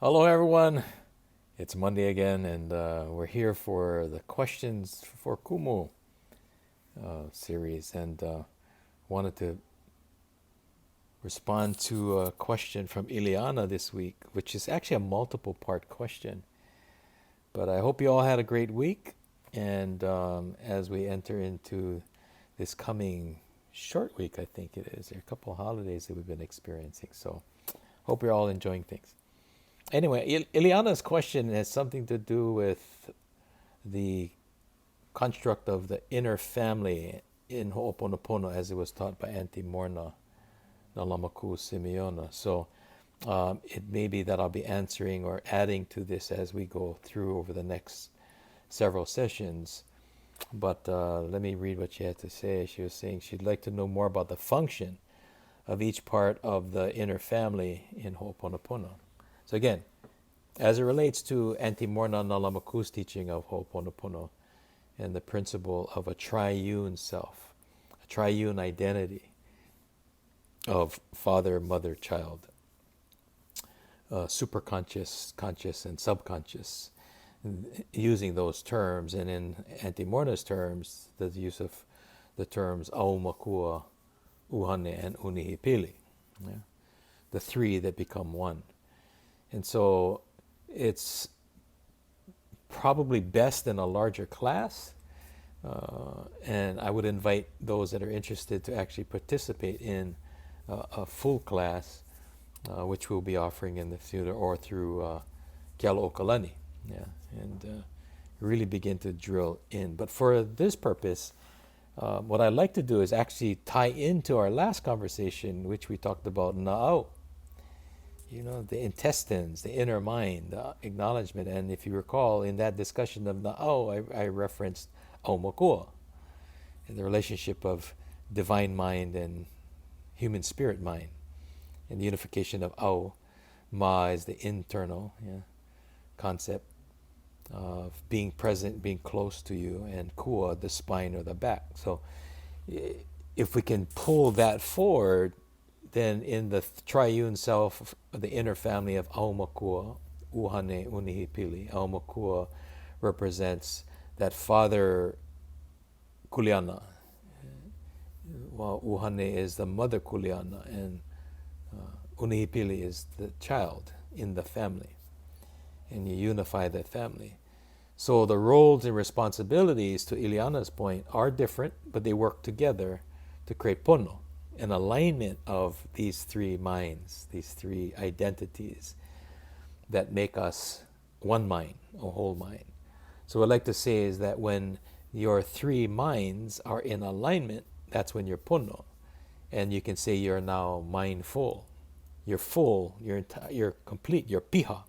Hello, everyone. It's Monday again, and we're here for the questions for Kumu series. And wanted to respond to a question from Eliana this week, which is actually a multiple part question. But I hope you all had a great week. And as we enter into this coming short week, I think it is, there are a couple of holidays that we've been experiencing. So hope you're all enjoying things. Anyway, Ileana's question has something to do with the construct of the inner family in Ho'oponopono as it was taught by Aunty Morrnah Nalamaku Simeona. So it may be that I'll be answering or adding to this as we go through over the next several sessions. But let me read what she had to say. She was saying she'd like to know more about the function of each part of the inner family in Ho'oponopono. So again, as it relates to Aunty Morrnah Nalamaku's teaching of Ho'oponopono and the principle of a triune self, a triune identity of father, mother, child, superconscious, conscious, and subconscious, using those terms, and in Aunty Morrnah's terms, the use of the terms Aumakua, Uhane, and Unihipili, yeah? The three that become one. And so it's probably best in a larger class. And I would invite those that are interested to actually participate in a full class, which we'll be offering in the theater or through Kialo Okalani. Yeah, and really begin to drill in. But for this purpose, what I'd like to do is actually tie into our last conversation, which we talked about Na'au. The intestines, the inner mind, the acknowledgement. And if you recall, in that discussion of Na'au, I referenced Aumakua, and the relationship of divine mind and human spirit mind, and the unification of Au. Ma is the internal concept of being present, being close to you, and Kua, the spine or the back. So if we can pull that forward, then in the triune self, the inner family of Aumakua, Uhane, Unihipili, Aumakua represents that father Kuleana, while Uhane is the mother Kuleana, and Unihipili is the child in the family. And you unify that family. So the roles and responsibilities, to Eliana's point, are different, but they work together to create pono, an alignment of these three minds, these three identities that make us one mind, a whole mind. So what I'd like to say is that when your three minds are in alignment, that's when you're pono. And you can say you're now mindful. You're full, you're complete, you're piha.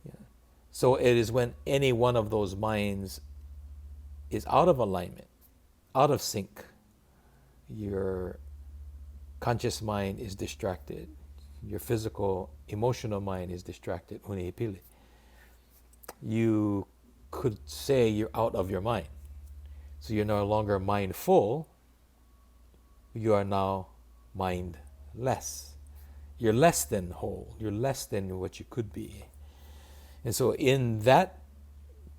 Yeah. So it is when any one of those minds is out of alignment, out of sync, your conscious mind is distracted, your physical, emotional mind is distracted, unihipili. You could say you're out of your mind. So you're no longer mindful, you are now mindless. You're less than whole, you're less than what you could be. And so in that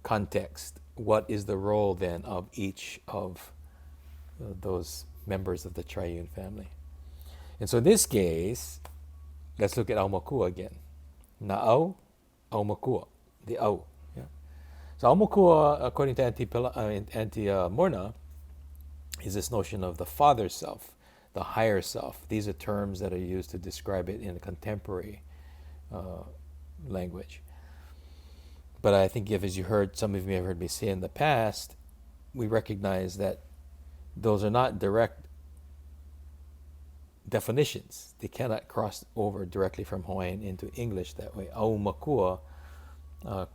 context, what is the role then of each of those members of the triune family? And so in this case, let's look at Aumakua again. Na'au, Aumakua, the Au. Yeah. So Aumakua, according to Aunty Morrnah, is this notion of the father self, the higher self. These are terms that are used to describe it in a contemporary language. But I think if, as you heard, some of you have heard me say in the past, we recognize that those are not direct definitions. They cannot cross over directly from Hawaiian into English that way. Aumakua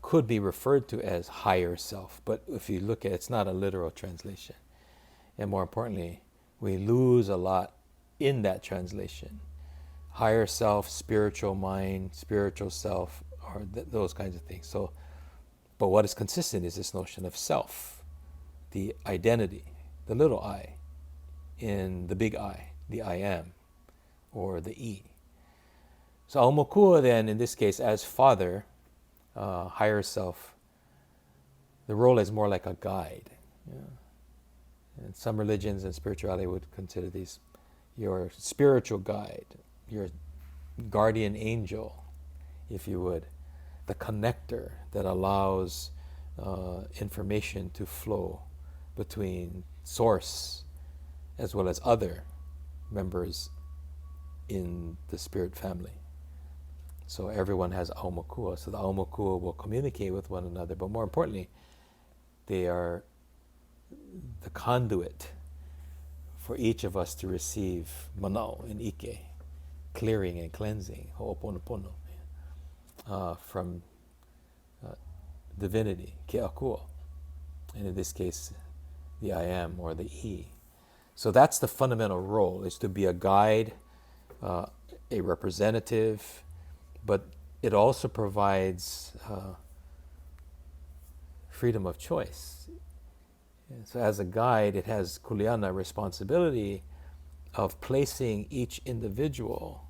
could be referred to as higher self, but if you look at it, it's not a literal translation. And more importantly, we lose a lot in that translation. Higher self, spiritual mind, spiritual self, or those kinds of things. So, but what is consistent is this notion of self, the identity, the little I, in the big I, the I am, or the E. So Aumakua then, in this case, as father, higher self, the role is more like a guide. Yeah. And some religions and spirituality would consider these your spiritual guide, your guardian angel, if you would, the connector that allows information to flow between source as well as other members in the spirit family. So everyone has aumakua. So the aumakua will communicate with one another, but more importantly, they are the conduit for each of us to receive manao and ike, clearing and cleansing, ho'oponopono, from divinity, ke'akua, and in this case, the I am or the E. So that's the fundamental role, is to be a guide, a representative, but it also provides freedom of choice. And so as a guide, it has kuleana responsibility of placing each individual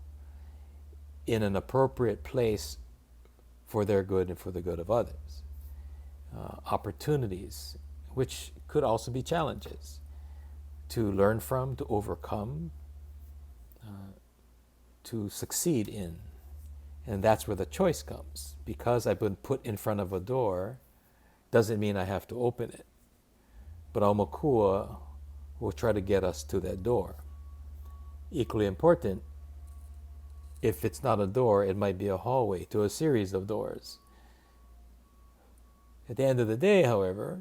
in an appropriate place for their good and for the good of others. Opportunities, which could also be challenges, to learn from, to overcome, to succeed in. And that's where the choice comes. Because I've been put in front of a door, doesn't mean I have to open it. But aumakua will try to get us to that door. Equally important, if it's not a door, it might be a hallway to a series of doors. At the end of the day, however,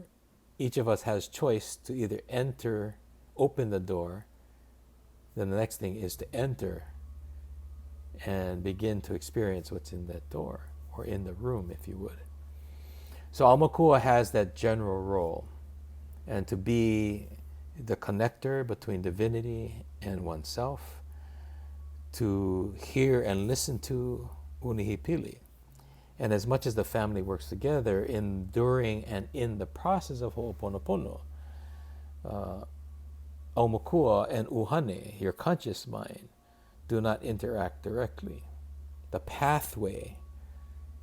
each of us has choice to either open the door, then the next thing is to enter and begin to experience what's in that door, or in the room, if you would. So aumakua has that general role, and to be the connector between divinity and oneself, to hear and listen to unihipili. And as much as the family works together, during and in the process of Ho'oponopono, aumakua and uhane, your conscious mind, do not interact directly. The pathway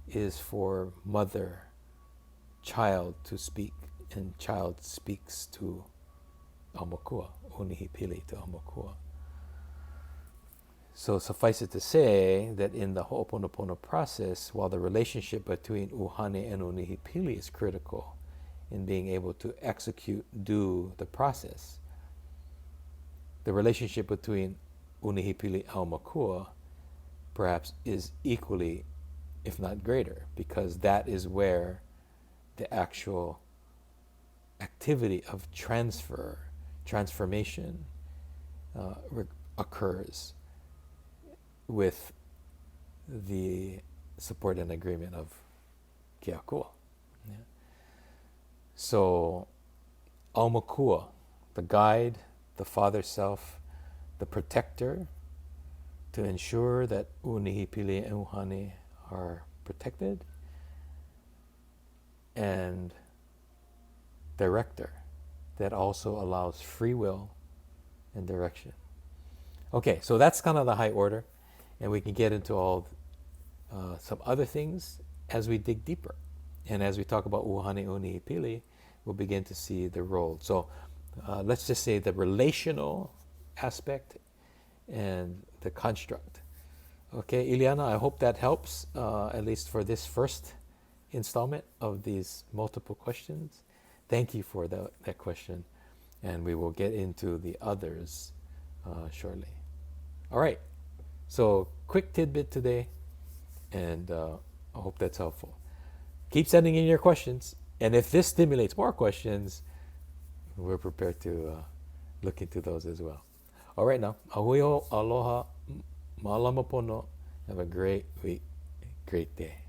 is for mother, child to speak, and child speaks to aumakua, unihipili to aumakua. So suffice it to say that in the Ho'oponopono process, while the relationship between uhane and unihipili is critical in being able to do the process, the relationship between unihipili and aumakua perhaps is equally, if not greater, because that is where the actual activity of transformation occurs, with the support and agreement of keakua. Yeah. So aumakua, the guide, the father self, the protector, to ensure that unihipili and uhane are protected, and director that also allows free will and direction. Okay, so that's kind of the high order, and we can get into all some other things as we dig deeper. And as we talk about uhane unihipili, we'll begin to see the role. So let's just say the relational aspect and the construct. Okay, Eliana, I hope that helps, at least for this first installment of these multiple questions. Thank you for that question, and we will get into the others shortly. All right, so quick tidbit today, and I hope that's helpful. Keep sending in your questions, and if this stimulates more questions, we're prepared to look into those as well. All right, now, ahuio, aloha, malama pono. Have a great week, great day.